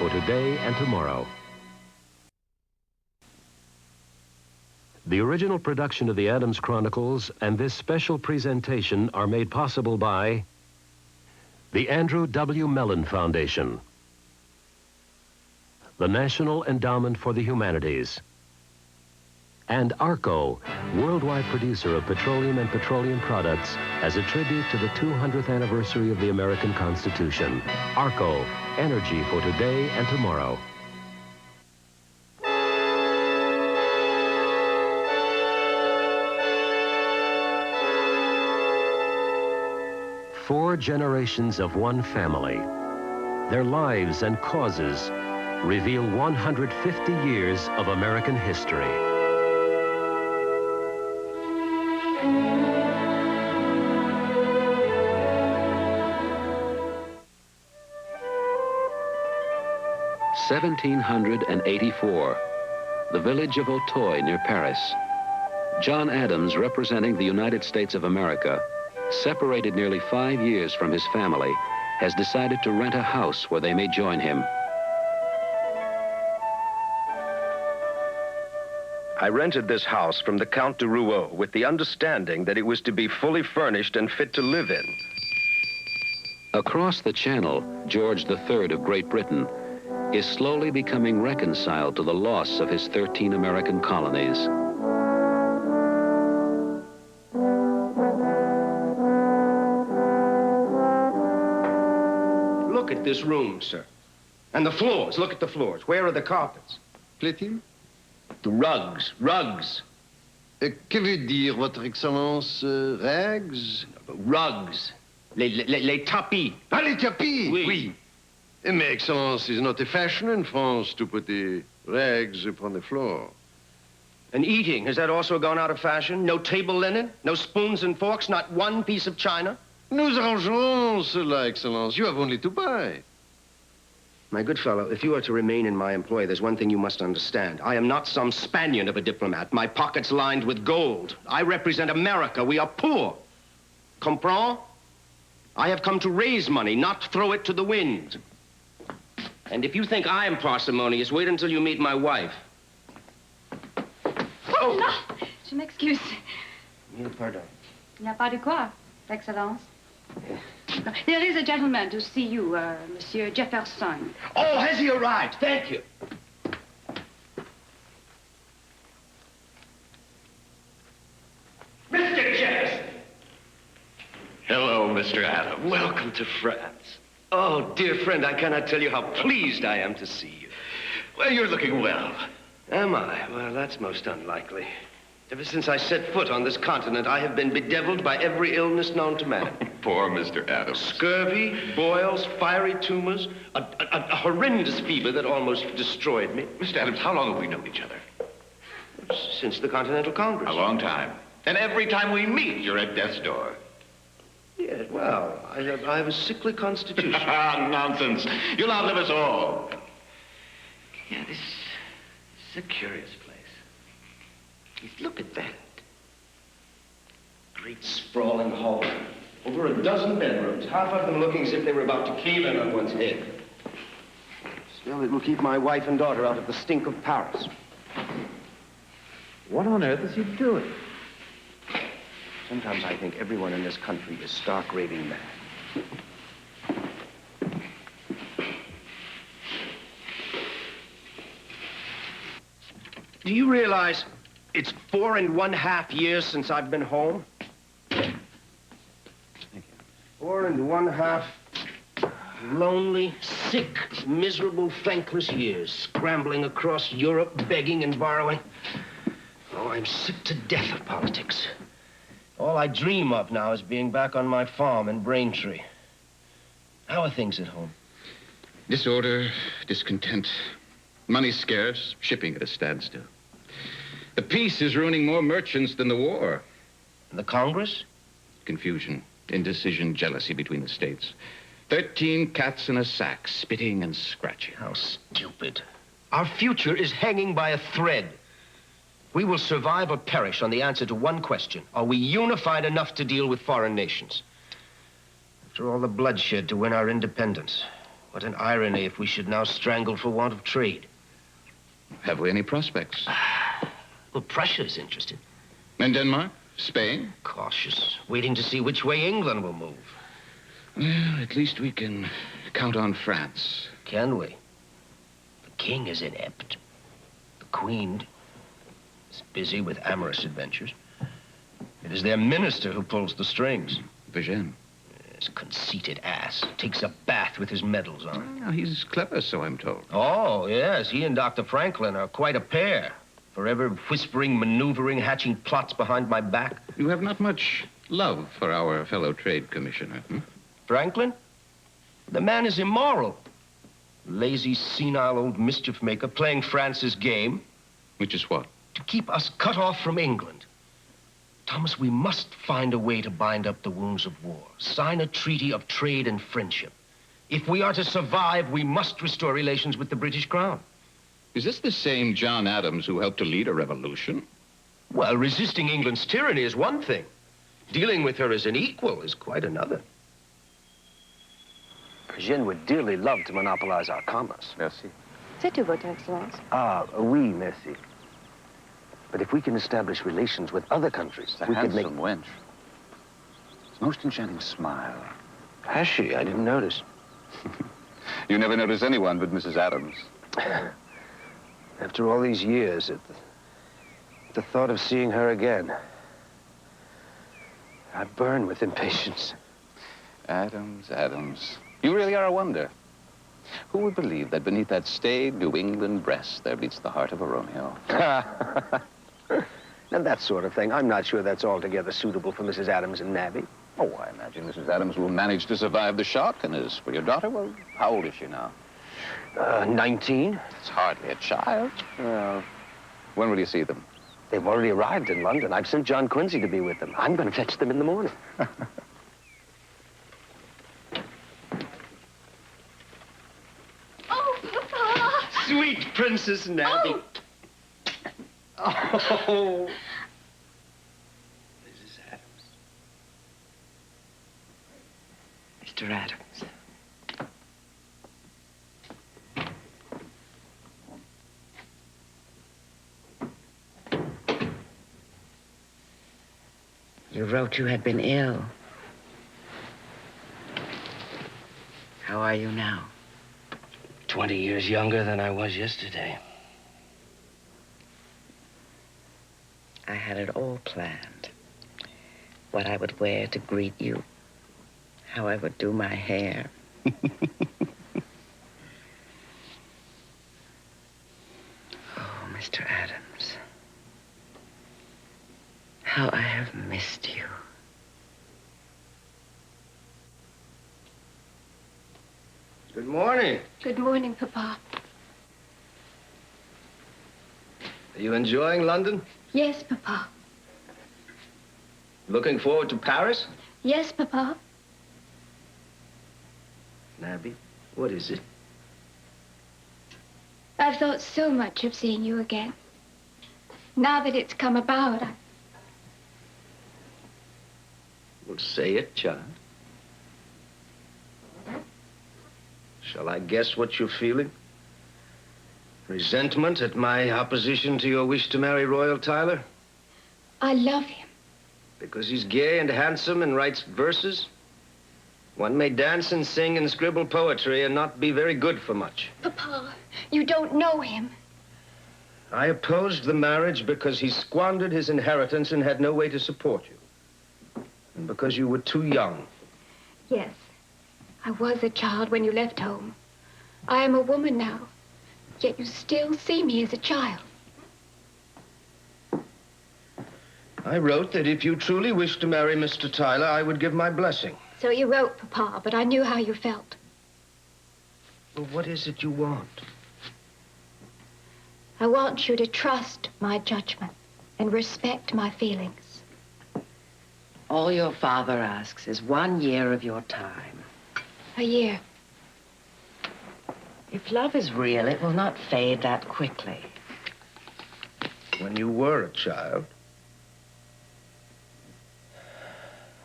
for today and tomorrow. The original production of the Adams Chronicles and this special presentation are made possible by the Andrew W. Mellon Foundation, the National Endowment for the Humanities, and ARCO, worldwide producer of petroleum and petroleum products, as a tribute to the 200th anniversary of the American Constitution. ARCO, energy for today and tomorrow. Four generations of one family. Their lives and causes reveal 150 years of American history. (1784), the village of Auteuil near Paris. John Adams, representing the United States of America, separated nearly 5 years from his family, has decided to rent a house where they may join him. I rented this house from the Count de Rouault with the understanding that it was to be fully furnished and fit to live in. Across the Channel, George III of Great Britain is slowly becoming reconciled to the loss of his 13 American colonies. Look at this room, sir. And the floors. Look at the floors. Where are the carpets? Plaît-il? The rugs. Rugs. Que veut dire, Votre Excellence, rags? Rugs. Les tapis. Ah, les tapis! Oui. Mais, Excellence, is not a fashion in France to put the rags upon the floor. And eating, has that also gone out of fashion? No table linen? No spoons and forks? Not one piece of china? Nous arrangerons cela, Excellence. You have only to buy. My good fellow, if you are to remain in my employ, there's one thing you must understand. I am not some Spaniard of a diplomat, my pockets lined with gold. I represent America. We are poor. Comprend? I have come to raise money, not throw it to the wind. And if you think I am parsimonious, wait until you meet my wife. Oh, non, je m'excuse. Mille pardon. Il n'y a pas de quoi, Excellence. There is a gentleman to see you, Monsieur Jefferson. Oh, has he arrived? Thank you. Mr. Jefferson. Hello, Mr. Adams. Welcome to France. Oh, dear friend, I cannot tell you how pleased I am to see you. Well, you're looking well. Am I? Well, that's most unlikely. Ever since I set foot on this continent, I have been bedeviled by every illness known to man. Poor Mr. Adams. Scurvy, boils, fiery tumors, a horrendous fever that almost destroyed me. Mr. Adams, how long have we known each other? Since the Continental Congress. A long time. And every time we meet, you're at death's door. Yes, well, I have a sickly constitution. Nonsense. You'll outlive us all. Yeah, this is a curious place. Look at that. Great sprawling hall. Over a dozen bedrooms, half of them looking as if they were about to cave in on one's head. Still, it will keep my wife and daughter out of the stink of Paris. What on earth is he doing? Sometimes I think everyone in this country is stark raving mad. Do you realize it's 4½ years since I've been home? 4½ lonely, sick, miserable, thankless years, scrambling across Europe, begging and borrowing. Oh, I'm sick to death of politics. All I dream of now is being back on my farm in Braintree. How are things at home? Disorder, discontent, money scarce, shipping at a standstill. The peace is ruining more merchants than the war. And the Congress? Confusion, indecision, jealousy between the states. 13 cats in a sack, spitting and scratching. How stupid. Our future is hanging by a thread. We will survive or perish on the answer to one question. Are we unified enough to deal with foreign nations? After all the bloodshed to win our independence, What an irony if we should now strangle for want of trade. Have we any prospects? Well, Prussia's interested. And Denmark? Spain? Cautious, waiting to see which way England will move. Well, at least we can count on France. Can we? The king is inept. The queen is busy with amorous adventures. It is their minister who pulls the strings. Vigène. This conceited ass takes a bath with his medals on. Well, he's clever, so I'm told. Oh, yes, he and Dr. Franklin are quite a pair. Forever whispering, maneuvering, hatching plots behind my back. You have not much love for our fellow trade commissioner, hmm? Franklin? The man is immoral. Lazy, senile old mischief maker playing France's game. Which is what? To keep us cut off from England. Thomas, we must find a way to bind up the wounds of war. Sign a treaty of trade and friendship. If we are to survive, we must restore relations with the British Crown. Is this the same John Adams who helped to lead a revolution? Well, resisting England's tyranny is one thing. Dealing with her as an equal is quite another. Jeanne would dearly love to monopolize our commerce. Merci. C'est tout, Votre Excellence. Ah, oui, merci. But if we can establish relations with other countries, A we could make... handsome wench. It's a most enchanting smile. Has she? I didn't notice. You never notice anyone but Mrs. Adams. After all these years, at the thought of seeing her again, I burn with impatience. Adams, Adams. You really are a wonder. Who would believe that beneath that staid New England breast there beats the heart of a Romeo? Now, that sort of thing, I'm not sure that's altogether suitable for Mrs. Adams and Nabby. Oh, I imagine Mrs. Adams will manage to survive the shock. And as for your daughter, well, how old is she now? 19. It's hardly a child. Well, when will you see them? They've already arrived in London. I've sent John Quincy to be with them. I'm going to fetch them in the morning. Oh, Papa! Sweet Princess Nabby. Oh. Mrs. Adams. Mr. Adams. You wrote you had been ill. How are you now? 20 years younger than I was yesterday. I had it all planned. What I would wear to greet you. How I would do my hair. Oh, Mr. Adams. How I have missed you. Good morning. Good morning, Papa. Are you enjoying London? Yes, Papa. Looking forward to Paris? Yes, Papa. Nabby, what is it? I've thought so much of seeing you again. Now that it's come about, Well, say it, child. Shall I guess what you're feeling? Resentment at my opposition to your wish to marry Royal Tyler? I love him. Because he's gay and handsome and writes verses? One may dance and sing and scribble poetry and not be very good for much. Papa, you don't know him. I opposed the marriage because he squandered his inheritance and had no way to support you. And because you were too young. Yes, I was a child when you left home. I am a woman now, yet you still see me as a child. I wrote that if you truly wished to marry Mr. Tyler, I would give my blessing. So you wrote, Papa, but I knew how you felt. Well, what is it you want? I want you to trust my judgment and respect my feelings. All your father asks is 1 year of your time. A year. If love is real, it will not fade that quickly. When you were a child.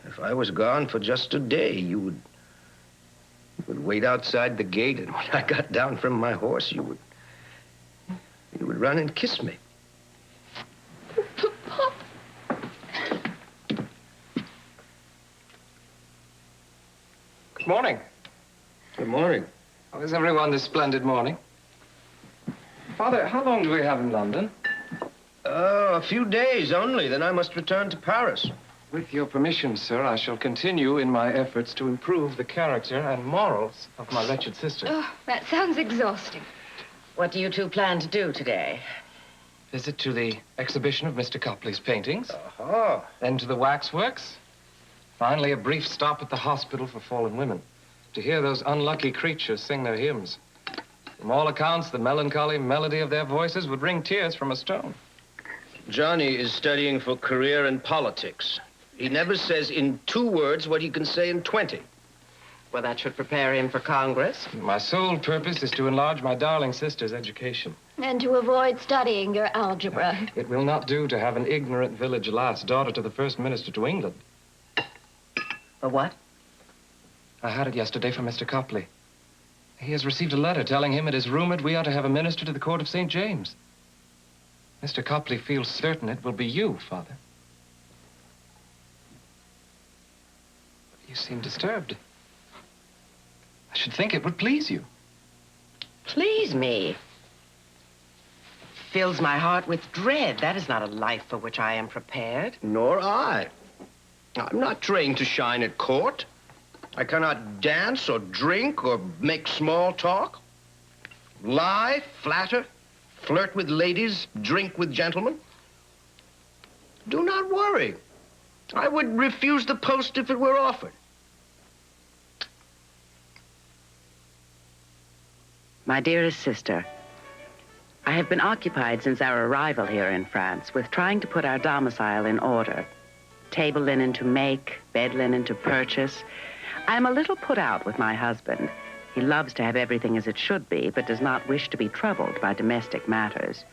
If I was gone for just a day, you would wait outside the gate, and when I got down from my horse, you would run and kiss me. Good morning. Good morning. How is everyone this splendid morning? Father, how long do we have in London? A few days only, then I must return to Paris. With your permission, sir, I shall continue in my efforts to improve the character and morals of my wretched sister. Oh, that sounds exhausting. What do you two plan to do today? Visit to the exhibition of Mr. Copley's paintings. Aha. Then to the waxworks. Finally, a brief stop at the hospital for fallen women to hear those unlucky creatures sing their hymns. From all accounts, the melancholy melody of their voices would wring tears from a stone. Johnny is studying for career in politics. He never says in 2 words what he can say in 20. Well, that should prepare him for Congress. My sole purpose is to enlarge my darling sister's education. And to avoid studying your algebra. It will not do to have an ignorant village lass, daughter to the first minister to England. For what? I had it yesterday from Mr. Copley. He has received a letter telling him it is rumored we are to have a minister to the court of St. James. Mr. Copley feels certain it will be you, Father. You seem disturbed. I should think it would please you. Please me? Fills my heart with dread. That is not a life for which I am prepared. Nor I. I'm not trained to shine at court. I cannot dance or drink or make small talk. Lie, flatter, flirt with ladies, drink with gentlemen. Do not worry. I would refuse the post if it were offered. My dearest sister, I have been occupied since our arrival here in France with trying to put our domicile in order. Table linen to make, bed linen to purchase. I am a little put out with my husband. He loves to have everything as it should be, but does not wish to be troubled by domestic matters.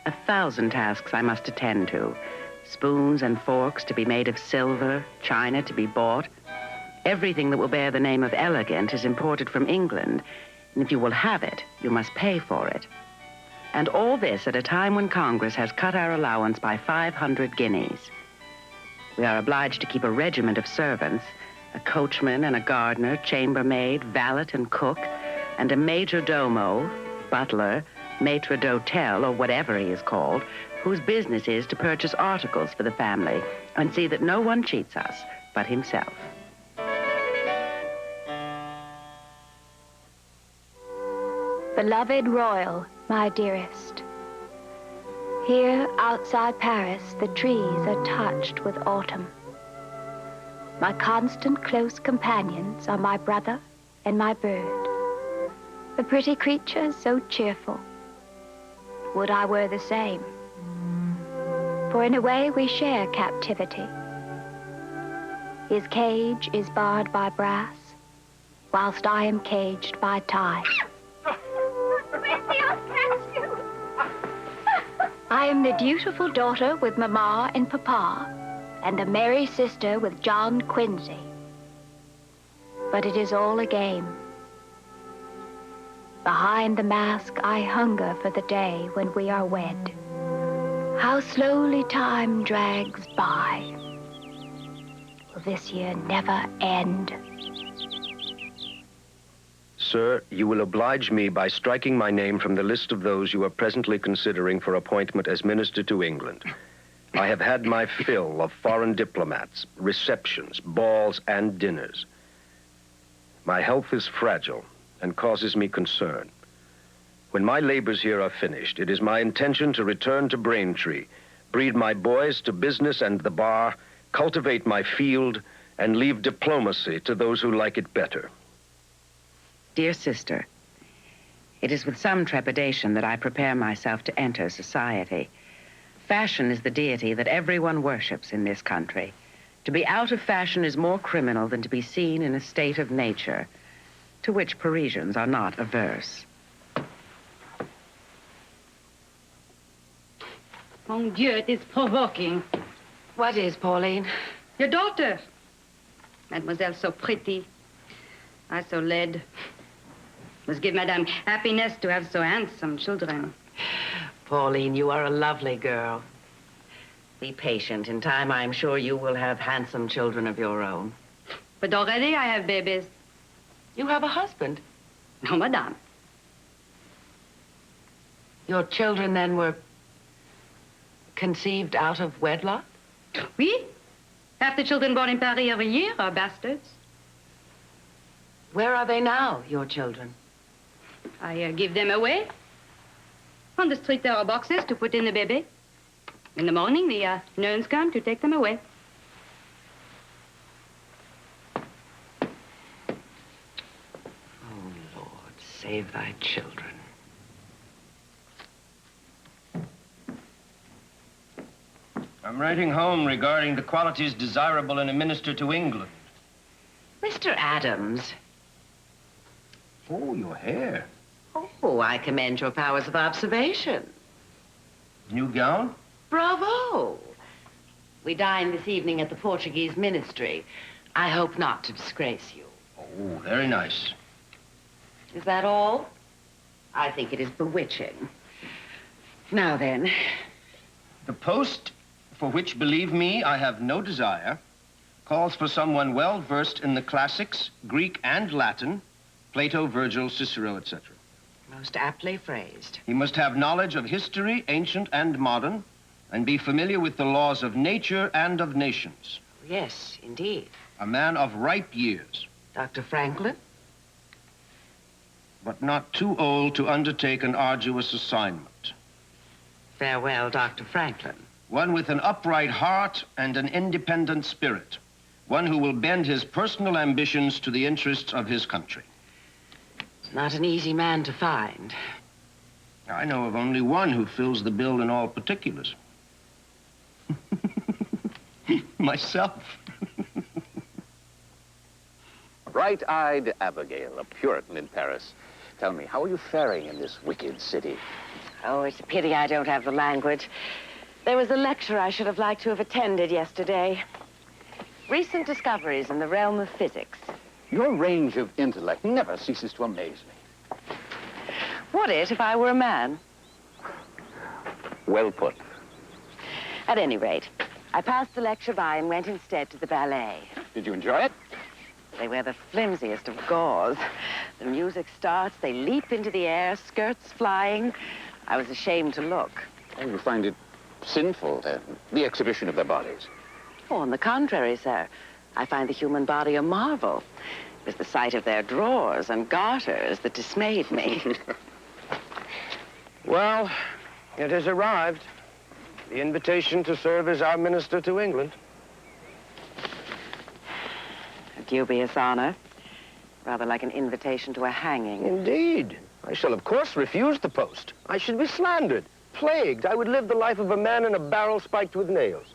1,000 tasks I must attend to. Spoons and forks to be made of silver, china to be bought. Everything that will bear the name of elegant is imported from England, and if you will have it, you must pay for it. And all this at a time when Congress has cut our allowance by 500 guineas. We are obliged to keep a regiment of servants, a coachman and a gardener, chambermaid, valet and cook, and a major domo, butler, maitre d'hotel, or whatever he is called, whose business is to purchase articles for the family and see that no one cheats us but himself. Beloved Royal, my dearest. Here, outside Paris, the trees are touched with autumn. My constant close companions are my brother and my bird. The pretty creature so cheerful. Would I were the same. For in a way we share captivity. His cage is barred by brass, whilst I am caged by tie. I am the dutiful daughter with Mama and Papa, and the merry sister with John Quincy. But it is all a game. Behind the mask, I hunger for the day when we are wed. How slowly time drags by. Will this year never end? Sir, you will oblige me by striking my name from the list of those you are presently considering for appointment as minister to England. I have had my fill of foreign diplomats, receptions, balls, and dinners. My health is fragile and causes me concern. When my labors here are finished, it is my intention to return to Braintree, breed my boys to business and the bar, cultivate my field, and leave diplomacy to those who like it better. Dear sister, it is with some trepidation that I prepare myself to enter society. Fashion is the deity that everyone worships in this country. To be out of fashion is more criminal than to be seen in a state of nature, to which Parisians are not averse. Mon Dieu, it is provoking. What is, Pauline? Your daughter. Mademoiselle so pretty. I so led. Must give Madame happiness to have so handsome children. Pauline, you are a lovely girl. Be patient. In time, I'm sure you will have handsome children of your own. But already I have babies. You have a husband? No, Madame. Your children, then, were conceived out of wedlock? Oui. Half the children born in Paris every year are bastards. Where are they now, your children? I give them away. On the street there are boxes to put in the baby. In the morning, the nuns come to take them away. Oh, Lord, save thy children. I'm writing home regarding the qualities desirable in a minister to England. Mr. Adams. Oh, your hair. Oh, I commend your powers of observation. New gown? Bravo. We dine this evening at the Portuguese ministry. I hope not to disgrace you. Oh, very nice. Is that all? I think it is bewitching. Now then. The post, for which, believe me, I have no desire, calls for someone well-versed in the classics, Greek and Latin, Plato, Virgil, Cicero, etc. Most aptly phrased. He must have knowledge of history, ancient and modern, and be familiar with the laws of nature and of nations. Yes, indeed. A man of ripe years. Dr. Franklin? But not too old to undertake an arduous assignment. Farewell, Dr. Franklin. One with an upright heart and an independent spirit. One who will bend his personal ambitions to the interests of his country. Not an easy man to find. I know of only one who fills the bill in all particulars. Myself. Bright-eyed Abigail, a Puritan in Paris. Tell me, how are you faring in this wicked city? Oh, it's a pity I don't have the language. There was a lecture I should have liked to have attended yesterday. Recent discoveries in the realm of physics. Your range of intellect never ceases to amaze me. Would it if I were a man? Well put. At any rate, I passed the lecture by and went instead to the ballet. Did you enjoy it? They wear the flimsiest of gauze. The music starts, they leap into the air, skirts flying. I was ashamed to look. Oh, you find it sinful, the exhibition of their bodies? Oh, on the contrary, sir. I find the human body a marvel. It was the sight of their drawers and garters that dismayed me. Well, it has arrived. The invitation to serve as our minister to England. A dubious honor. Rather like an invitation to a hanging. Indeed. I shall, of course, refuse the post. I should be slandered, plagued. I would live the life of a man in a barrel spiked with nails.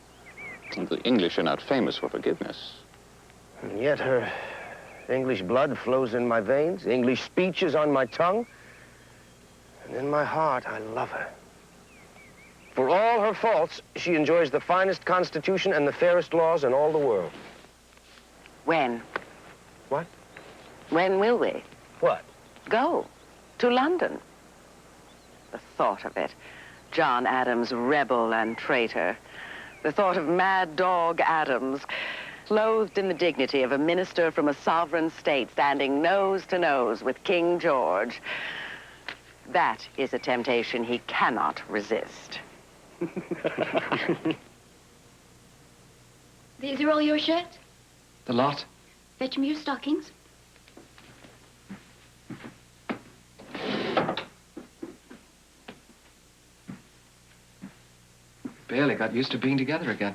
The English are not famous for forgiveness. And yet her English blood flows in my veins. English speech is on my tongue. And in my heart, I love her. For all her faults, she enjoys the finest constitution and the fairest laws in all the world. When? What? When will we? What? Go. To London. The thought of it. John Adams, rebel and traitor. The thought of Mad Dog Adams, clothed in the dignity of a minister from a sovereign state, standing nose to nose with King George. That is a temptation he cannot resist. These are all your shirts? The lot? Fetch me your stockings. Barely got used to being together again.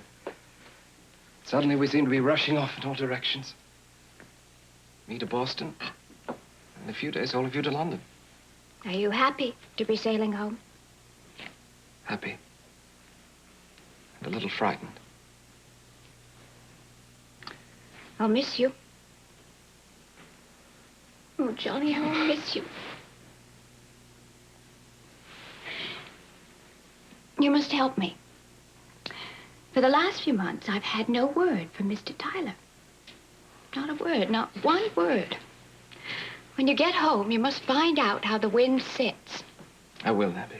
Suddenly we seem to be rushing off in all directions. Me to Boston, and in a few days all of you to London. Are you happy to be sailing home? Happy. And a little frightened. I'll miss you. Oh, Johnny, how I'll miss you. You must help me. For the last few months, I've had no word from Mr. Tyler. Not a word, not one word. When you get home, you must find out how the wind sits. I will, Abby.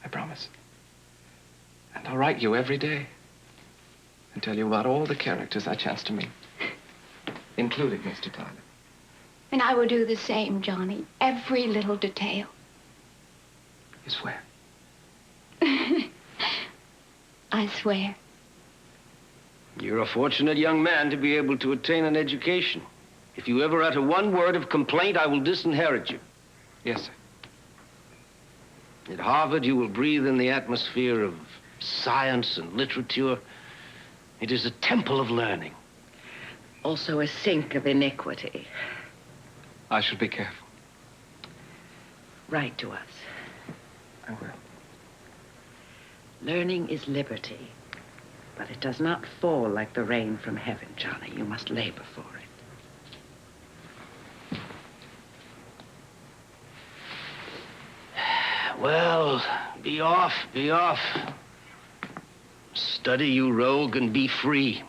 I promise. And I'll write you every day and tell you about all the characters I chance to meet, including Mr. Tyler. And I will do the same, Johnny. Every little detail. You swear? I swear. You're a fortunate young man to be able to attain an education. If you ever utter one word of complaint, I will disinherit you. Yes, sir. At Harvard, you will breathe in the atmosphere of science and literature. It is a temple of learning. Also a sink of iniquity. I shall be careful. Write to us. I will. Learning is liberty, but it does not fall like the rain from heaven, Johnny. You must labor for it. Well, be off, be off. Study, you rogue, and be free.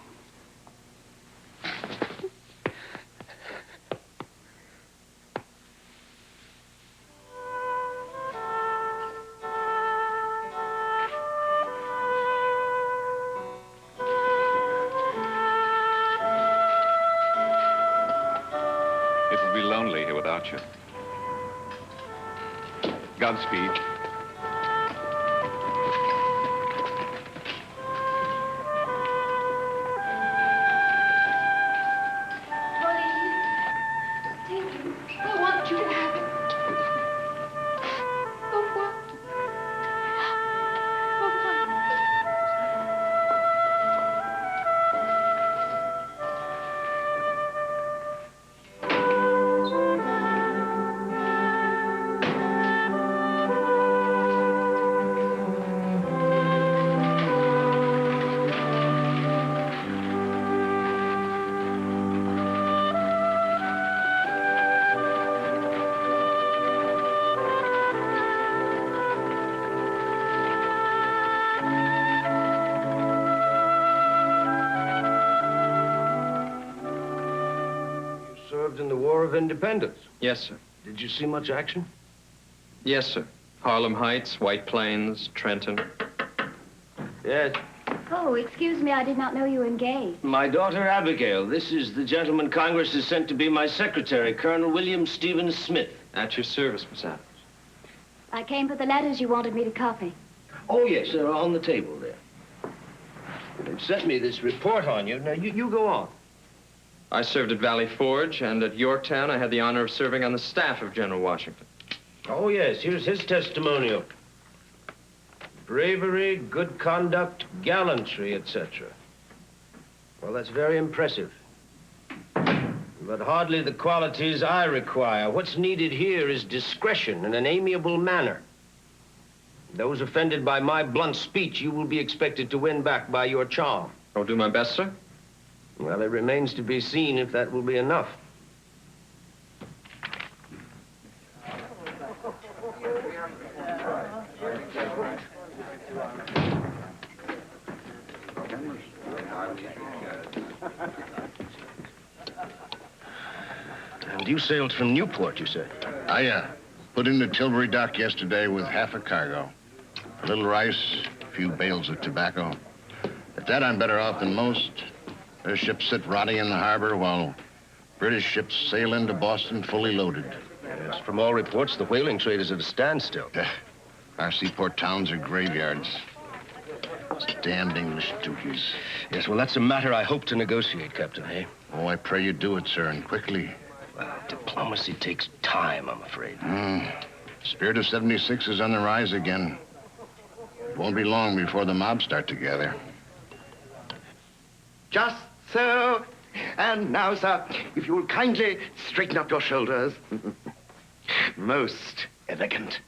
It will be lonely here without you. Godspeed. I want you to have it. Oh, what? Oh, what? In the War of Independence. Yes, sir. Did you see much action? Yes, sir. Harlem Heights, White Plains, Trenton. Yes. Oh, excuse me, I did not know you were engaged. My daughter, Abigail. This is the gentleman Congress has sent to be my secretary, Colonel William Stephen Smith. At your service, Miss Adams. I came for the letters you wanted me to copy. Oh, yes, they're on the table there. They've sent me this report on you. Now, you go on. I served at Valley Forge, and at Yorktown, I had the honor of serving on the staff of General Washington. Oh, yes, here's his testimonial. Bravery, good conduct, gallantry, etc. Well, that's very impressive. But hardly the qualities I require. What's needed here is discretion and an amiable manner. Those offended by my blunt speech, you will be expected to win back by your charm. I'll do my best, sir. Well, it remains to be seen if that will be enough. And you sailed from Newport, you said? I put into Tilbury dock yesterday with half a cargo. A little rice, a few bales of tobacco. At that, I'm better off than most. Their ships sit rotting in the harbor while British ships sail into Boston fully loaded. Yes, from all reports, the whaling trade is at a standstill. Our seaport towns are graveyards. It's damned English duties. Yes, well, that's a matter I hope to negotiate, Captain, eh? Oh, I pray you do it, sir, and quickly. Well, diplomacy takes time, I'm afraid. Spirit of 76 is on the rise again. It won't be long before the mob start to gather. Just so. And now, sir, if you will kindly straighten up your shoulders. Most elegant.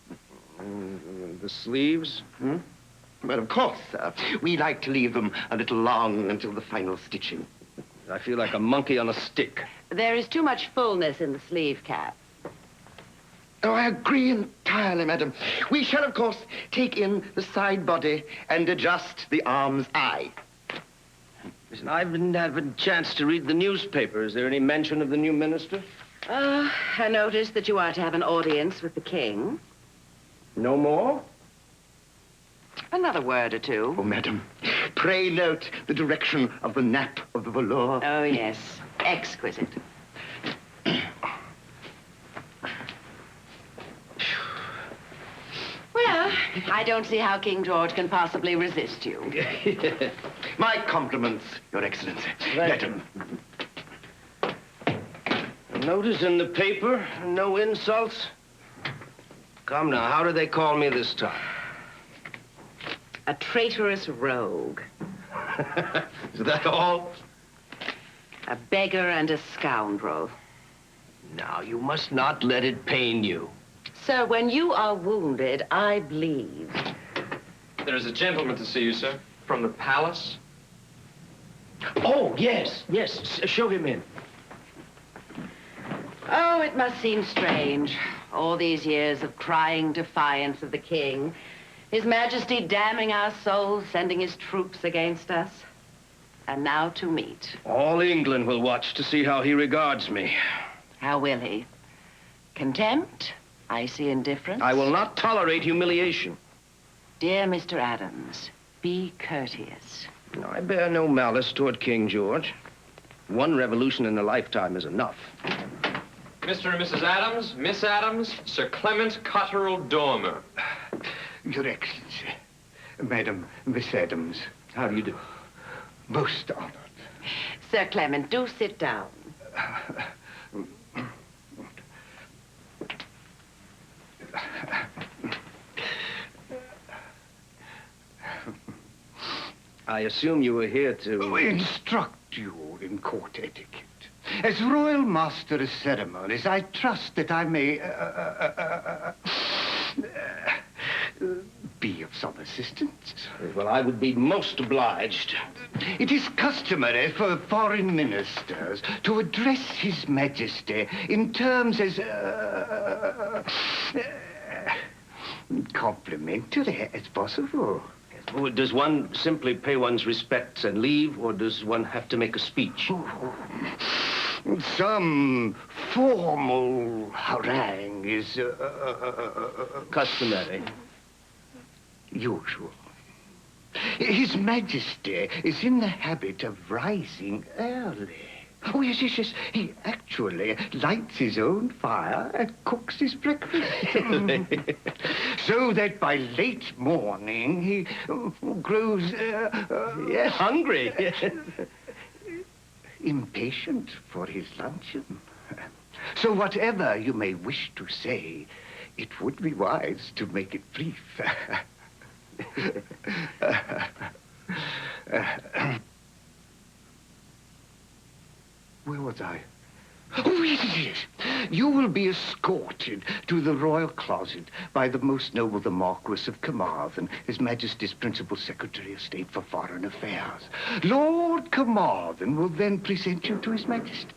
The sleeves? Well, of course, sir. We like to leave them a little long until the final stitching. I feel like a monkey on a stick. There is too much fullness in the sleeve cap. Oh, I agree entirely, madam. We shall, of course, take in the side body and adjust the arm's eye. Listen, I haven't had a chance to read the newspaper. Is there any mention of the new minister? I noticed that you are to have an audience with the king. No more? Another word or two. Oh, madam, pray note the direction of the nap of the velour. Oh, yes. Exquisite. Well, I don't see how King George can possibly resist you. My compliments, Your Excellency. Madam. Notice in the paper, no insults. Come now, how do they call me this time? A traitorous rogue. Is that all? A beggar and a scoundrel. Now, you must not let it pain you. Sir, when you are wounded, I bleed. There is a gentleman to see you, sir, from the palace. Oh, yes, yes. Show him in. Oh, it must seem strange. All these years of crying defiance of the king. His Majesty damning our souls, sending his troops against us. And now to meet. All England will watch to see how he regards me. How will he? Contempt? Icy indifference? I will not tolerate humiliation. Dear Mr. Adams, be courteous. I bear no malice toward King George. One revolution in a lifetime is enough. Mr. and Mrs. Adams, Miss Adams, Sir Clement Cotterell Dormer. Your Excellency, Madam, Miss Adams. How do you do? Most honored. Sir Clement, do sit down. I assume you were here to... Instruct you in court etiquette. As Royal Master of Ceremonies, I trust that I may be of some assistance. Well, I would be most obliged. It is customary for foreign ministers to address His Majesty in terms as complimentary as possible. Does one simply pay one's respects and leave, or does one have to make a speech? Some formal harangue is customary. Usual. His Majesty is in the habit of rising early. Oh, yes, yes, yes. He actually lights his own fire and cooks his breakfast. So that by late morning he grows... yes, hungry. Impatient for his luncheon. So whatever you may wish to say, it would be wise to make it brief. Where was I? Oh, yes. You will be escorted to the royal closet by the most noble, the Marquis of Carmarthen, His Majesty's principal Secretary of State for Foreign Affairs. Lord Carmarthen will then present you to His Majesty.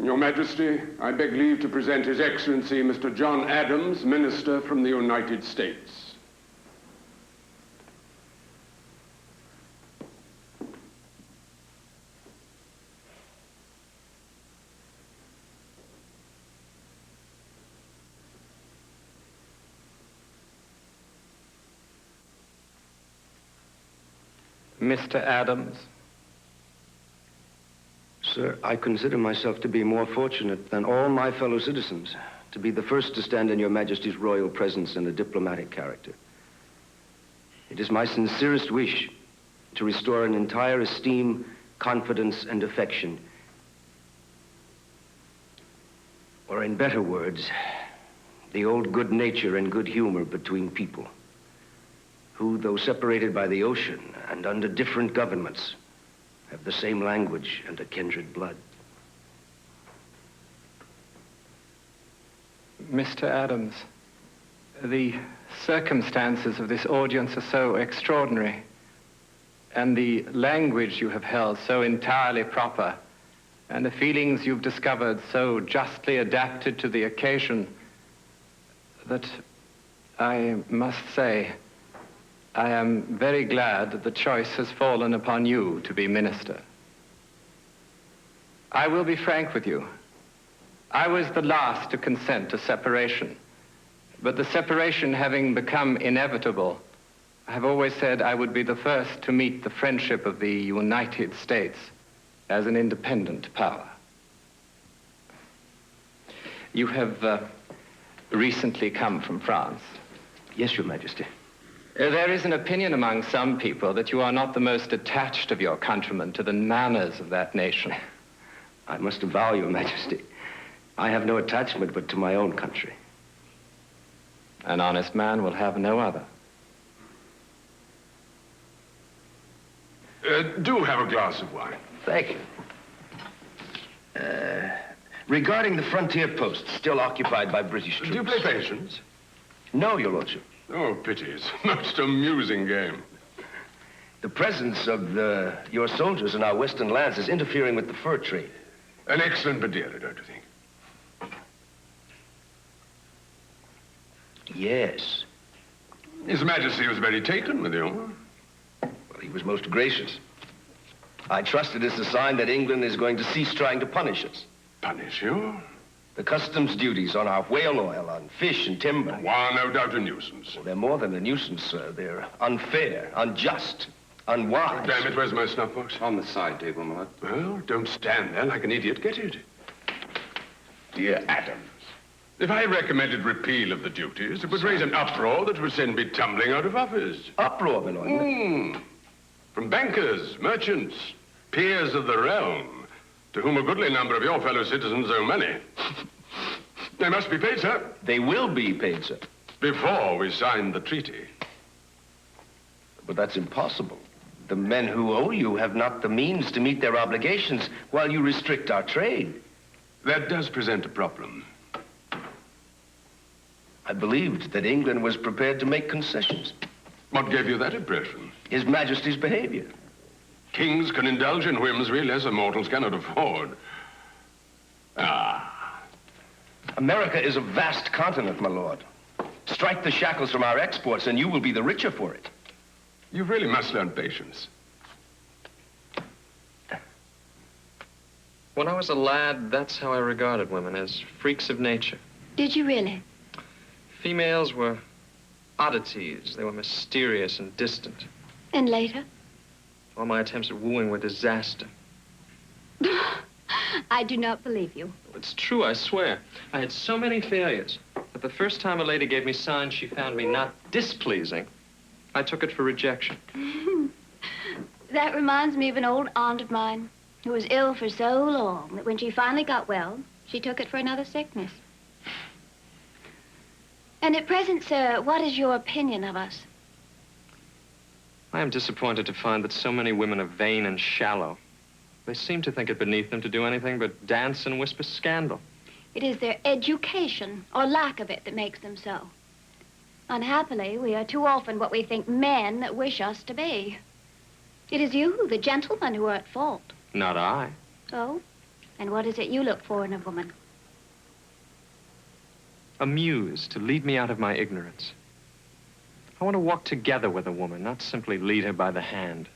Your Majesty, I beg leave to present His Excellency Mr. John Adams, Minister from the United States. Mr. Adams. Sir, I consider myself to be more fortunate than all my fellow citizens to be the first to stand in Your Majesty's royal presence in a diplomatic character. It is my sincerest wish to restore an entire esteem, confidence, and affection. Or in better words, the old good nature and good humor between people, who, though separated by the ocean and under different governments, have the same language and a kindred blood. Mr. Adams, the circumstances of this audience are so extraordinary. and the language you have held so entirely proper, and the feelings you've discovered so justly adapted to the occasion, that I must say, I am very glad that the choice has fallen upon you to be minister. I will be frank with you. I was the last to consent to separation, but the separation having become inevitable, I have always said I would be the first to meet the friendship of the United States as an independent power. You have recently come from France. Yes, Your Majesty. There is an opinion among some people that you are not the most attached of your countrymen to the manners of that nation. I must avow, Your Majesty, I have no attachment but to my own country. An honest man will have no other. Do have a glass of wine. Thank you. Regarding the frontier post still occupied by British troops... Do you play patience? No, Your Lordship. Oh, pity. It's a most amusing game. The presence of your soldiers in our western lands is interfering with the fur trade. An excellent Madeira, don't you think? Yes. His Majesty was very taken with you. Well, he was most gracious. I trust it is a sign that England is going to cease trying to punish us. Punish you? The customs duties on our whale oil, on fish and timber. Why, no doubt a nuisance. Well, they're more than a nuisance, sir. They're unfair, unjust, unwise. Oh, damn it, where's my snuff box? On the side table, my lord. Well, don't stand there like an idiot. Get it. Dear Adams, if I recommended repeal of the duties, it would raise an uproar that would send me tumbling out of office. Uproar, my lord? From bankers, merchants, peers of the realm, to whom a goodly number of your fellow citizens owe money. They must be paid, sir. They will be paid, sir. Before we sign the treaty. But that's impossible. The men who owe you have not the means to meet their obligations while you restrict our trade. That does present a problem. I believed that England was prepared to make concessions. What gave you that impression? His Majesty's behavior. Kings can indulge in whims we lesser mortals cannot afford. America is a vast continent, my lord. Strike the shackles from our exports and you will be the richer for it. You really must learn patience. When I was a lad, that's how I regarded women, as freaks of nature. Did you really? Females were oddities. They were mysterious and distant. And later? All my attempts at wooing were disaster. I do not believe you. It's true, I swear. I had so many failures that the first time a lady gave me signs she found me not displeasing, I took it for rejection. That reminds me of an old aunt of mine who was ill for so long that when she finally got well, she took it for another sickness. And at present, sir, what is your opinion of us? I am disappointed to find that so many women are vain and shallow. They seem to think it beneath them to do anything but dance and whisper scandal. It is their education, or lack of it, that makes them so. Unhappily, we are too often what we think men wish us to be. It is you, the gentleman, who are at fault. Not I. Oh? And what is it you look for in a woman? A muse to lead me out of my ignorance. I want to walk together with a woman, not simply lead her by the hand.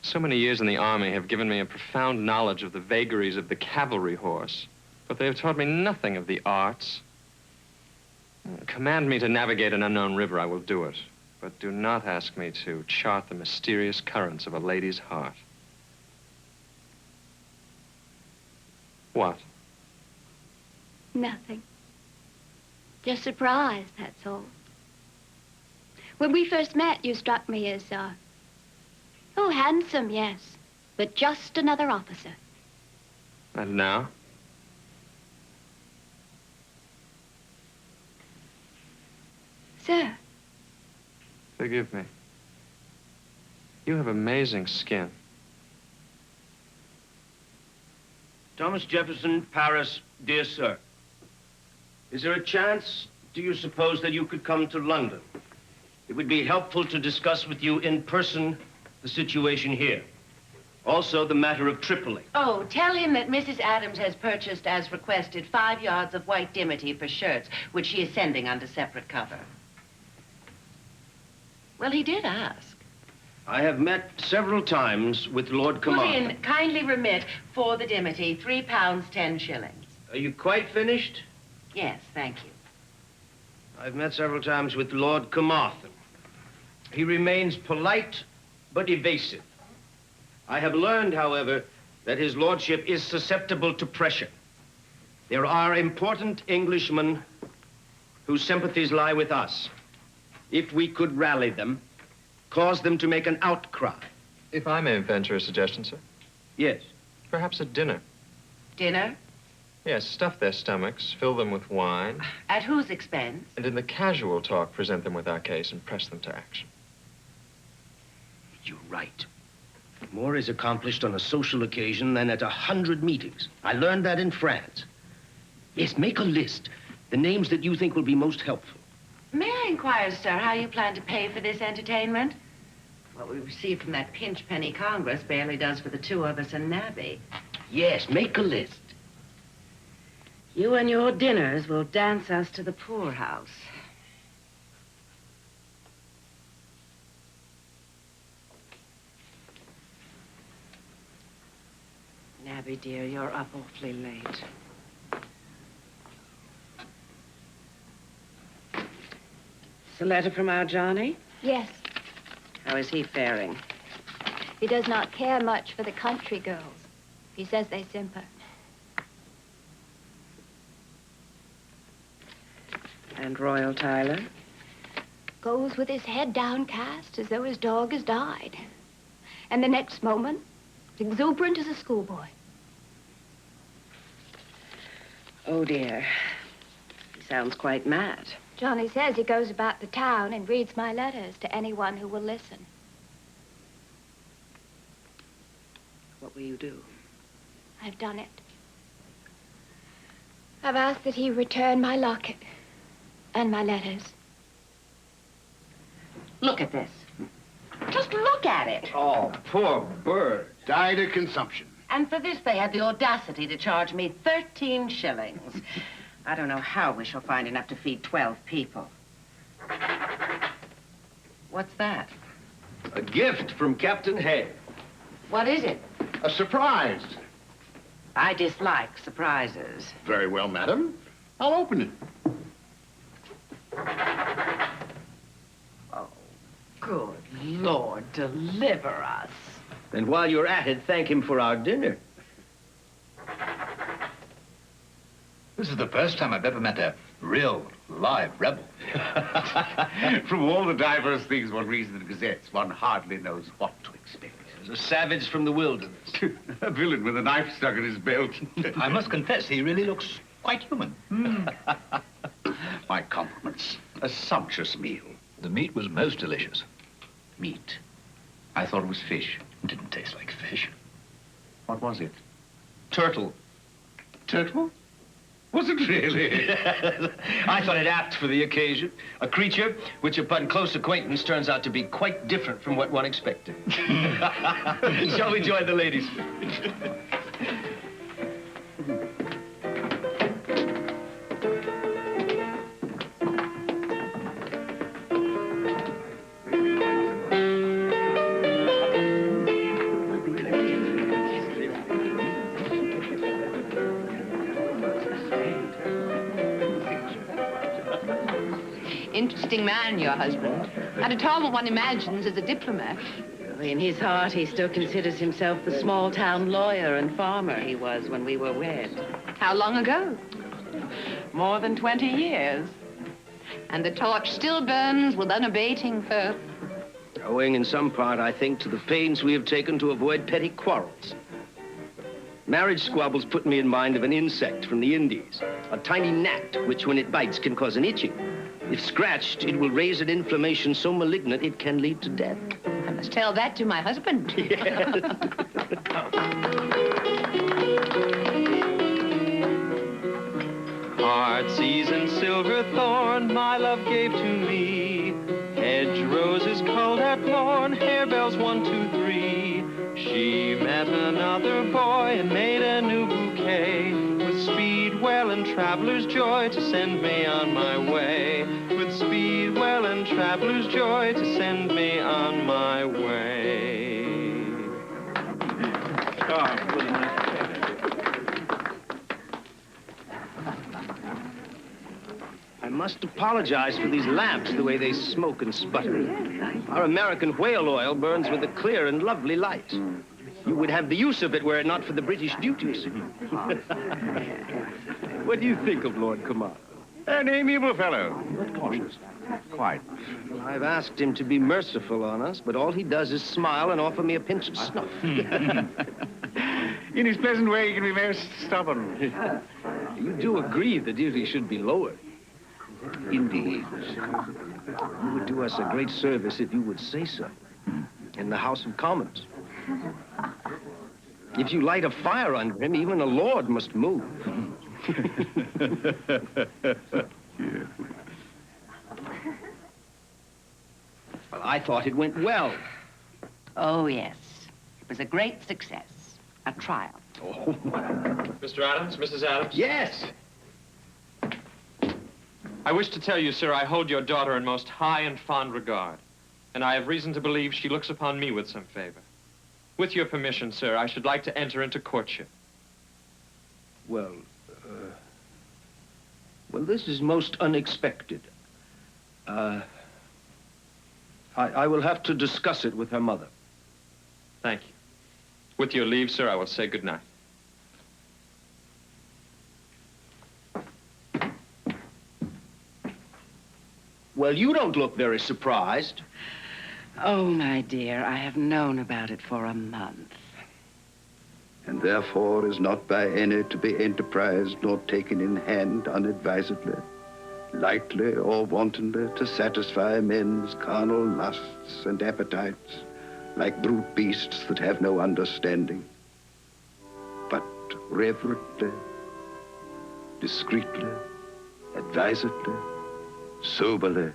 So many years in the army have given me a profound knowledge of the vagaries of the cavalry horse, but they have taught me nothing of the arts. Command me to navigate an unknown river, I will do it. But do not ask me to chart the mysterious currents of a lady's heart. What? Nothing. Just surprised, that's all. When we first met, you struck me as, oh, handsome, yes, but just another officer. And now? Sir. Forgive me. You have amazing skin. Thomas Jefferson, Paris, dear sir. Is there a chance, do you suppose, that you could come to London? It would be helpful to discuss with you in person the situation here. Also, the matter of Tripoli. Oh, tell him that Mrs. Adams has purchased, as requested, 5 yards of white dimity for shirts, which she is sending under separate cover. Well, he did ask. I have met several times with Lord Commander. Put in, kindly remit for the dimity, £3 10 shillings. Are you quite finished? Yes, thank you. I've met several times with Lord Carmarthen. He remains polite, but evasive. I have learned, however, that his lordship is susceptible to pressure. There are important Englishmen whose sympathies lie with us. If we could rally them, cause them to make an outcry. If I may venture a suggestion, sir? Yes. Perhaps a dinner. Dinner? Yes, stuff their stomachs, fill them with wine. At whose expense? And in the casual talk, present them with our case and press them to action. You're right. More is accomplished on a social occasion than at 100 meetings. I learned that in France. Yes, make a list. The names that you think will be most helpful. May I inquire, sir, how you plan to pay for this entertainment? What we received from that pinch penny Congress barely does for the two of us and Nabby. Yes, make a list. You and your dinners will dance us to the poorhouse. Nabby, dear, you're up awfully late. It's a letter from our Johnny? Yes. How is he faring? He does not care much for the country girls. He says they simper. And Royal Tyler? Goes with his head downcast as though his dog has died. And the next moment, exuberant as a schoolboy. Oh, dear. He sounds quite mad. Johnny says he goes about the town and reads my letters to anyone who will listen. What will you do? I've done it. I've asked that he return my locket and my letters. Look at this. Just look at it. Oh, poor bird. Died of consumption. And for this, they had the audacity to charge me 13 shillings. I don't know how we shall find enough to feed 12 people. What's that? A gift from Captain Hay. What is it? A surprise. I dislike surprises. Very well, madam. I'll open it. Oh, good Lord, deliver us. And while you're at it, thank him for our dinner. This is the first time I've ever met a real, live rebel. From all the diverse things one reads in the gazettes, one hardly knows what to expect. As a savage from the wilderness. A villain with a knife stuck in his belt. I must confess, he really looks quite human. My compliments. A sumptuous meal. The meat was most delicious. Meat? I thought it was fish. It didn't taste like fish. What was it? Turtle. Turtle? Was it really? I thought it apt for the occasion. A creature which upon close acquaintance turns out to be quite different from what one expected. Shall we join the ladies? Interesting man, your husband. And a tall one imagines as a diplomat. In his heart, he still considers himself the small-town lawyer and farmer he was when we were wed. How long ago? More than 20 years. And the torch still burns with unabating fervor. Owing in some part, I think, to the pains we have taken to avoid petty quarrels. Marriage squabbles put me in mind of an insect from the Indies, a tiny gnat, which when it bites can cause an itching. If scratched, it will raise an inflammation so malignant it can lead to death. I must tell that to my husband. Yes. Heartsease and silver thorn my love gave to me. Hedge roses culled at morn, harebell bells, 1, 2, 3. She met another boy and made a new bouquet, with speed, well, and traveler's joy to send me on my way. With speed, well, and traveler's joy to send me on my way. I must apologize for these lamps, the way they smoke and sputter. Our American whale oil burns with a clear and lovely light. You would have the use of it were it not for the British duties. What do you think of Lord Carmarthen? An amiable fellow, but cautious. Quite. Well, I've asked him to be merciful on us, but all he does is smile and offer me a pinch of snuff. In his pleasant way, he can be very stubborn. You do agree the duty should be lowered? Indeed. You would do us a great service if you would say so. In the House of Commons. If you light a fire under him, even a lord must move. Well, I thought it went well. Oh, yes. It was a great success. A triumph. Oh. Mr. Adams, Mrs. Adams? Yes. I wish to tell you, sir, I hold your daughter in most high and fond regard, and I have reason to believe she looks upon me with some favor. With your permission, sir, I should like to enter into courtship. Well, this is most unexpected. I will have to discuss it with her mother. Thank you. With your leave, sir, I will say good night. Well, you don't look very surprised. Oh, my dear, I have known about it for a month. And therefore is not by any to be enterprised nor taken in hand unadvisedly, lightly or wantonly to satisfy men's carnal lusts and appetites, like brute beasts that have no understanding, but reverently, discreetly, advisedly, soberly,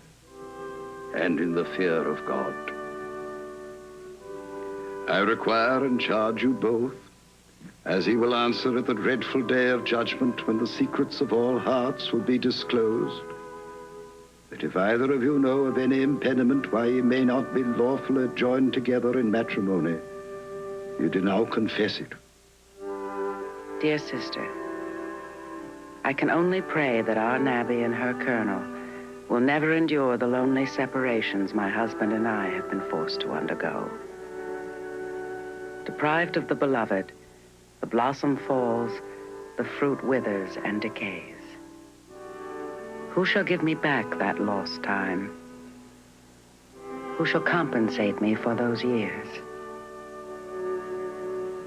and in the fear of God. I require and charge you both, as he will answer at the dreadful day of judgment when the secrets of all hearts will be disclosed, that if either of you know of any impediment why ye may not be lawfully joined together in matrimony, you do now confess it. Dear sister, I can only pray that our Nabby and her colonel will never endure the lonely separations my husband and I have been forced to undergo. Deprived of the beloved, the blossom falls, the fruit withers and decays. Who shall give me back that lost time? Who shall compensate me for those years?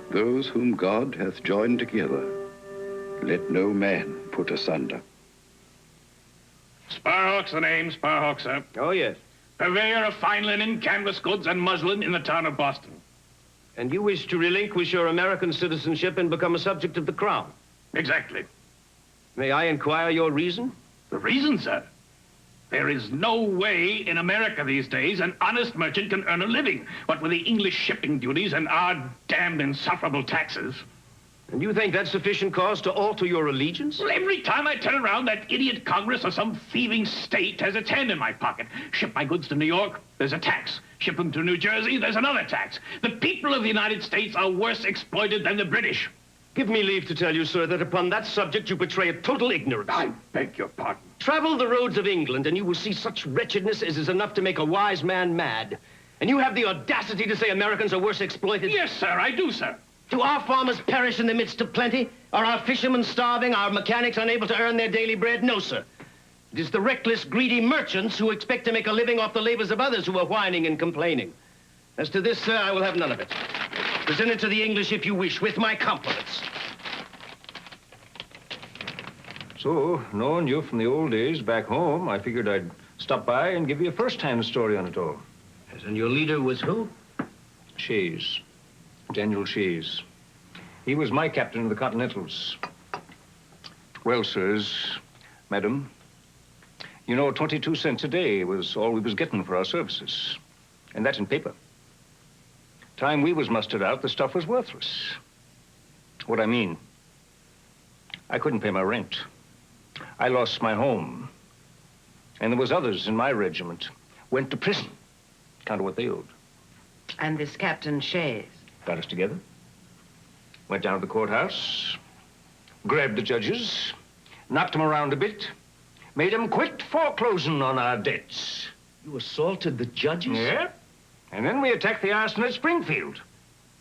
Those whom God hath joined together, let no man put asunder. Sparhawk's the name, Sparhawk, sir. Oh, yes. Purveyor of fine linen, canvas goods, and muslin in the town of Boston. And you wish to relinquish your American citizenship and become a subject of the Crown? Exactly. May I inquire your reason? The reason, sir? There is no way in America these days an honest merchant can earn a living, what with the English shipping duties and our damned insufferable taxes. And you think that's sufficient cause to alter your allegiance? Well, every time I turn around, that idiot Congress or some thieving state has its hand in my pocket. Ship my goods to New York, there's a tax. Ship them to New Jersey, there's another tax. The people of the United States are worse exploited than the British. Give me leave to tell you, sir, that upon that subject you betray a total ignorance. I beg your pardon. Travel the roads of England and you will see such wretchedness as is enough to make a wise man mad. And you have the audacity to say Americans are worse exploited? Yes, sir, I do, sir. Do our farmers perish in the midst of plenty? Are our fishermen starving? Our mechanics unable to earn their daily bread? No, sir. It is the reckless, greedy merchants who expect to make a living off the labors of others who are whining and complaining. As to this, sir, I will have none of it. Present it to the English if you wish, with my compliments. So, knowing you from the old days back home, I figured I'd stop by and give you a first-hand story on it all. Yes, and your leader was who? Shays. Daniel Shays. He was my captain of the Continentals. Well, sirs, madam, you know, 22 cents a day was all we was getting for our services. And that's in paper. Time we was mustered out, the stuff was worthless. What I mean, I couldn't pay my rent. I lost my home. And there was others in my regiment went to prison. Count of what they owed. And this Captain Shays? Got us together. Went down to the courthouse, grabbed the judges, knocked them around a bit, made them quit foreclosing on our debts. You assaulted the judges? Yeah. And then we attacked the arsenal at Springfield.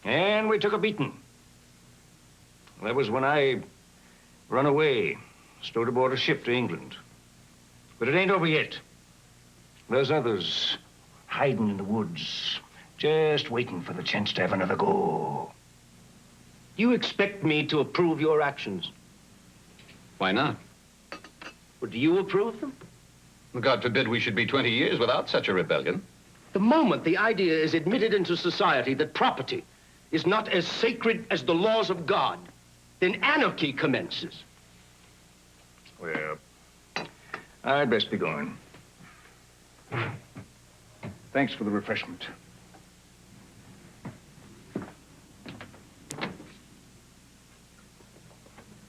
And we took a beating. That was when I run away, stowed aboard a ship to England. But it ain't over yet. There's others hiding in the woods, just waiting for the chance to have another go. You expect me to approve your actions? Why not? Well, do you approve them? God forbid we should be 20 years without such a rebellion. The moment the idea is admitted into society that property is not as sacred as the laws of God, then anarchy commences. Well, I'd best be going. Thanks for the refreshment.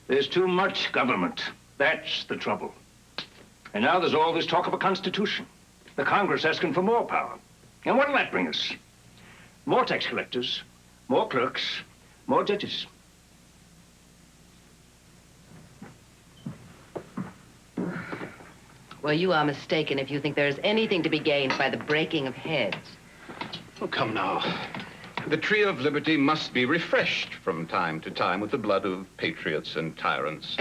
There's too much government. That's the trouble. And now there's all this talk of a constitution. The Congress asking for more power. And what'll that bring us? More tax collectors, more clerks, more judges. Well, you are mistaken if you think there is anything to be gained by the breaking of heads. Oh, come now. The tree of liberty must be refreshed from time to time with the blood of patriots and tyrants.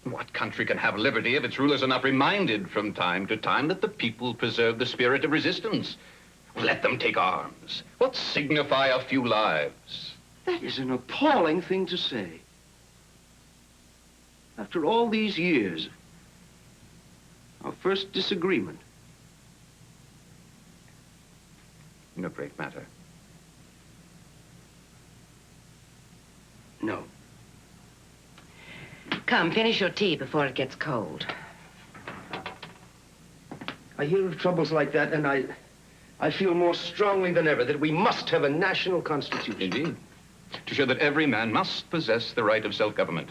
What country can have liberty if its rulers are not reminded from time to time that the people preserve the spirit of resistance? Let them take arms. What signify a few lives? That is an appalling thing to say. After all these years, our first disagreement. No great matter. No. Come, finish your tea before it gets cold. I hear of troubles like that, and I feel more strongly than ever that we must have a national constitution. Indeed. To show that every man must possess the right of self-government.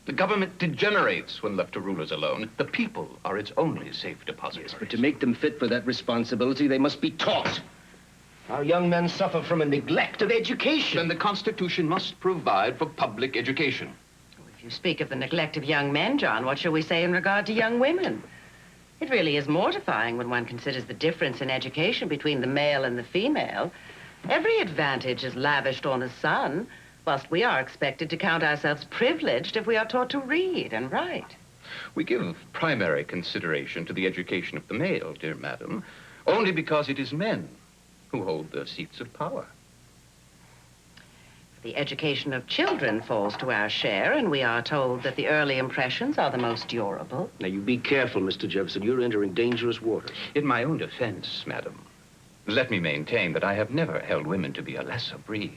The government degenerates when left to rulers alone. The people are its only safe depositories. Yes, but to make them fit for that responsibility, they must be taught. Our young men suffer from a neglect of education. Then the Constitution must provide for public education. If you speak of the neglect of young men, John, what shall we say in regard to young women? It really is mortifying when one considers the difference in education between the male and the female. Every advantage is lavished on a son, whilst we are expected to count ourselves privileged if we are taught to read and write. We give primary consideration to the education of the male, dear madam, only because it is men who hold the seats of power. The education of children falls to our share, and we are told that the early impressions are the most durable. Now, you be careful, Mr. Jefferson. You're entering dangerous waters. In my own defense, madam, let me maintain that I have never held women to be a lesser breed.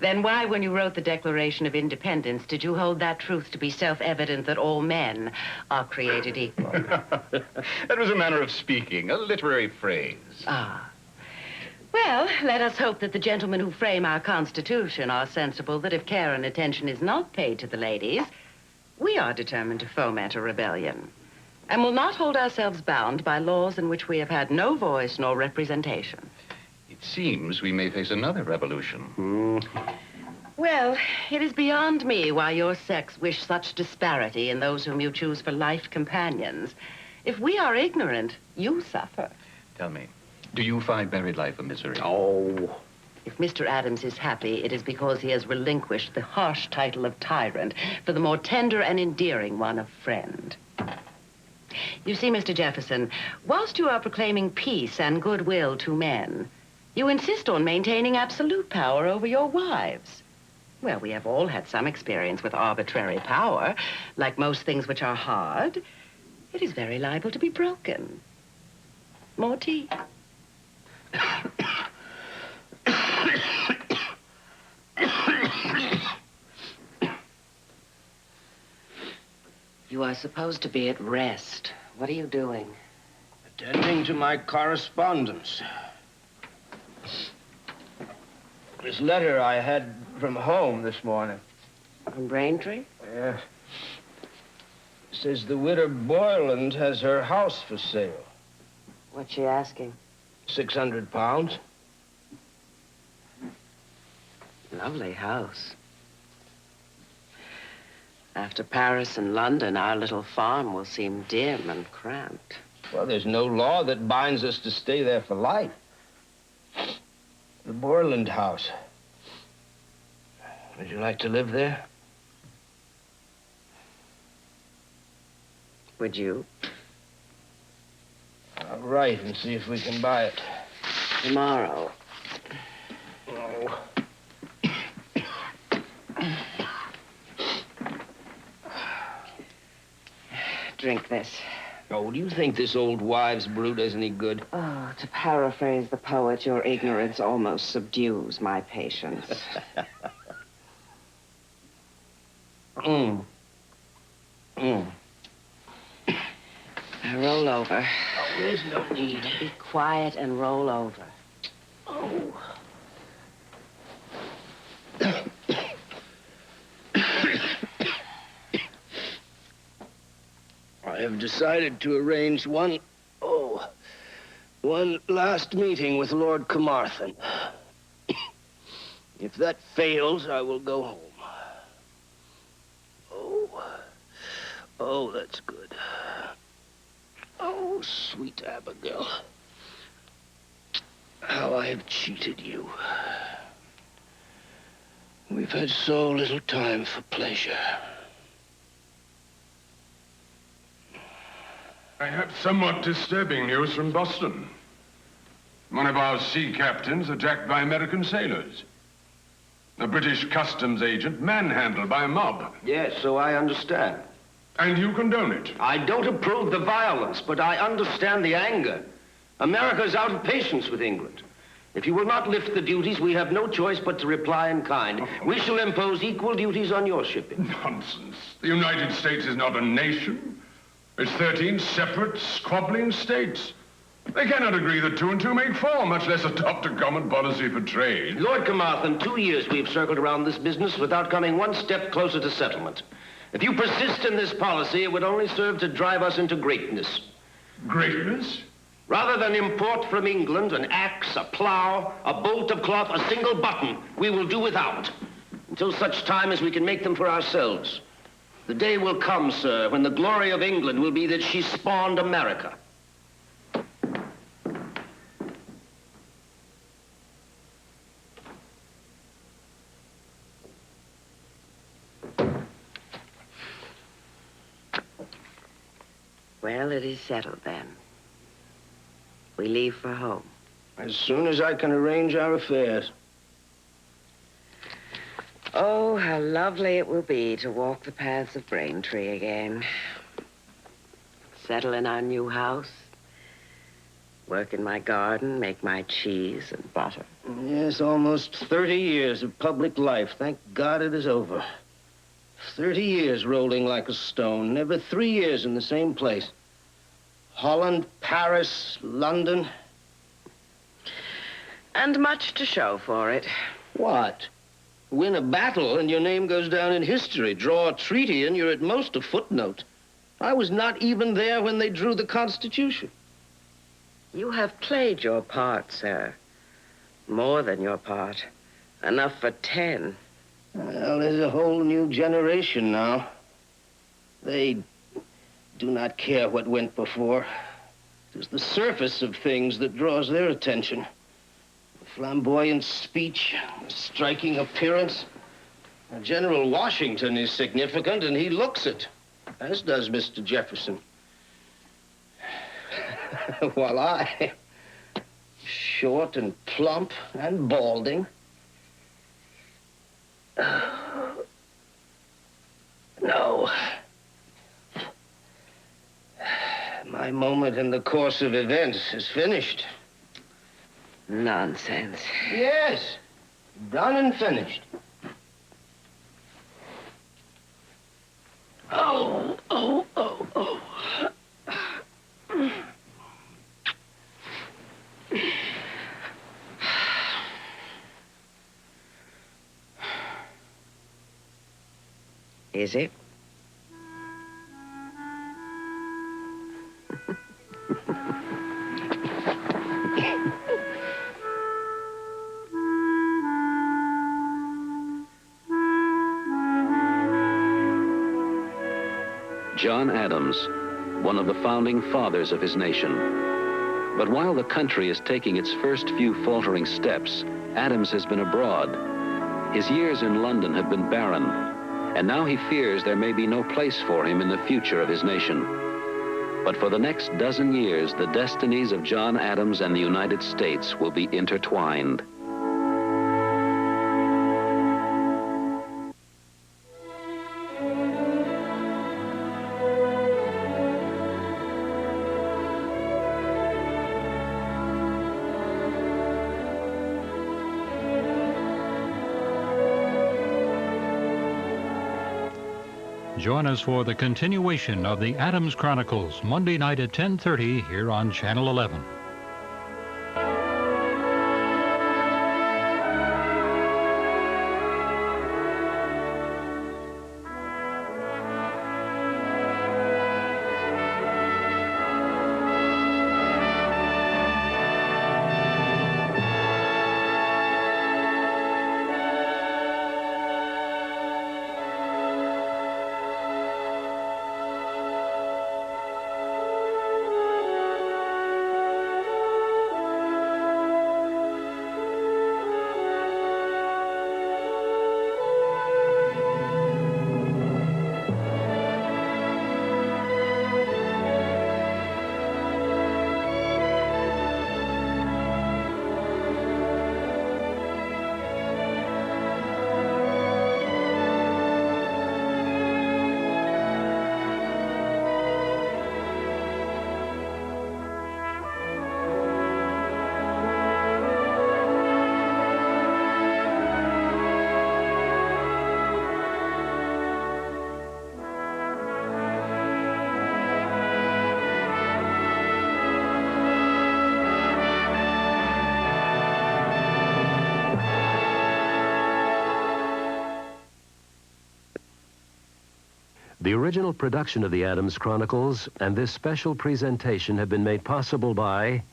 Then why, when you wrote the Declaration of Independence, did you hold that truth to be self-evident that all men are created equal? That was a manner of speaking, a literary phrase. Ah. Well, let us hope that the gentlemen who frame our Constitution are sensible that if care and attention is not paid to the ladies, we are determined to foment a rebellion, and will not hold ourselves bound by laws in which we have had no voice nor representation. It seems we may face another revolution. Well, it is beyond me why your sex wish such disparity in those whom you choose for life companions. If we are ignorant, you suffer. Tell me, do you find married life a misery? Oh. If Mr. Adams is happy, it is because he has relinquished the harsh title of tyrant for the more tender and endearing one of friend. You see, Mr. Jefferson, whilst you are proclaiming peace and goodwill to men, you insist on maintaining absolute power over your wives. Well, we have all had some experience with arbitrary power. Like most things which are hard, it is very liable to be broken. More tea. You are supposed to be at rest. What are you doing? Attending to my correspondence. This letter I had from home this morning. From Braintree? Yeah. It says the widow Boyland has her house for sale. What's she asking? £600. Lovely house. After Paris and London, our little farm will seem dim and cramped. Well, there's no law that binds us to stay there for life. The Boyland house. Would you like to live there? Would you? I'll write and see if we can buy it. Tomorrow. Oh. Drink this. Oh, do you think this old wives' brew does any good? Oh, to paraphrase the poet, your ignorance almost subdues my patience. Now roll over. Oh, there's no need. Be quiet and roll over. Oh. I have decided to arrange one last meeting with Lord Carmarthen. If that fails, I will go home. Oh, that's good. Oh, sweet Abigail. How I have cheated you. We've had so little time for pleasure. I have somewhat disturbing news from Boston. One of our sea captains attacked by American sailors. A British customs agent manhandled by a mob. Yes, so I understand. And you condone it? I don't approve the violence, but I understand the anger. America is out of patience with England. If you will not lift the duties, we have no choice but to reply in kind. We shall impose equal duties on your shipping. Nonsense. The United States is not a nation. It's 13 separate, squabbling states. They cannot agree that 2 and 2 make 4, much less adopt a common policy for trade. Lord Carmarthen, 2 years we've circled around this business without coming one step closer to settlement. If you persist in this policy, it would only serve to drive us into greatness. Greatness? Rather than import from England an axe, a plow, a bolt of cloth, a single button, we will do without, until such time as we can make them for ourselves. The day will come, sir, when the glory of England will be that she spawned America. Well, it is settled then. We leave for home. As soon as I can arrange our affairs. Oh, how lovely it will be to walk the paths of Braintree again. Settle in our new house. Work in my garden, make my cheese and butter. Yes, almost 30 years of public life. Thank God it is over. 30 years rolling like a stone. Never 3 years in the same place. Holland, Paris, London. And much to show for it. What? Win a battle and your name goes down in history. Draw a treaty and you're at most a footnote. I was not even there when they drew the Constitution. You have played your part, sir. More than your part. Enough for 10. Well, there's a whole new generation now. They do not care what went before. It is the surface of things that draws their attention. The flamboyant speech, the striking appearance. General Washington is significant, and he looks it, as does Mr. Jefferson. While I, short and plump and balding, no. My moment in the course of events is finished. Nonsense. Yes, done and finished. Oh. Is it? John Adams, one of the founding fathers of his nation. But while the country is taking its first few faltering steps, Adams has been abroad. His years in London have been barren, and now he fears there may be no place for him in the future of his nation. But for the next dozen years, the destinies of John Adams and the United States will be intertwined. Join us for the continuation of the Adams Chronicles, Monday night at 10:30 here on Channel 11. The original production of the Adams Chronicles and this special presentation have been made possible by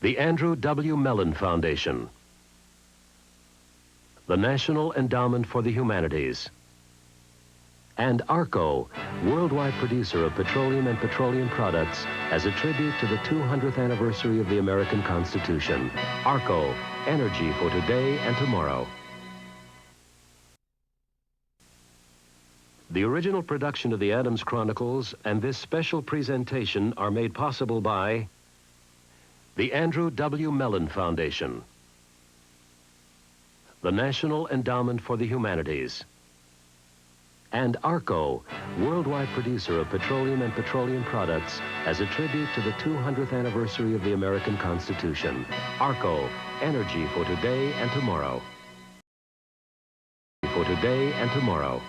the Andrew W. Mellon Foundation, the National Endowment for the Humanities, and ARCO, worldwide producer of petroleum and petroleum products, as a tribute to the 200th anniversary of the American Constitution. ARCO, energy for today and tomorrow. The original production of the Adams Chronicles and this special presentation are made possible by the Andrew W. Mellon Foundation, the National Endowment for the Humanities, and ARCO, worldwide producer of petroleum and petroleum products, as a tribute to the 200th anniversary of the American Constitution. ARCO, energy for today and tomorrow. For today and tomorrow.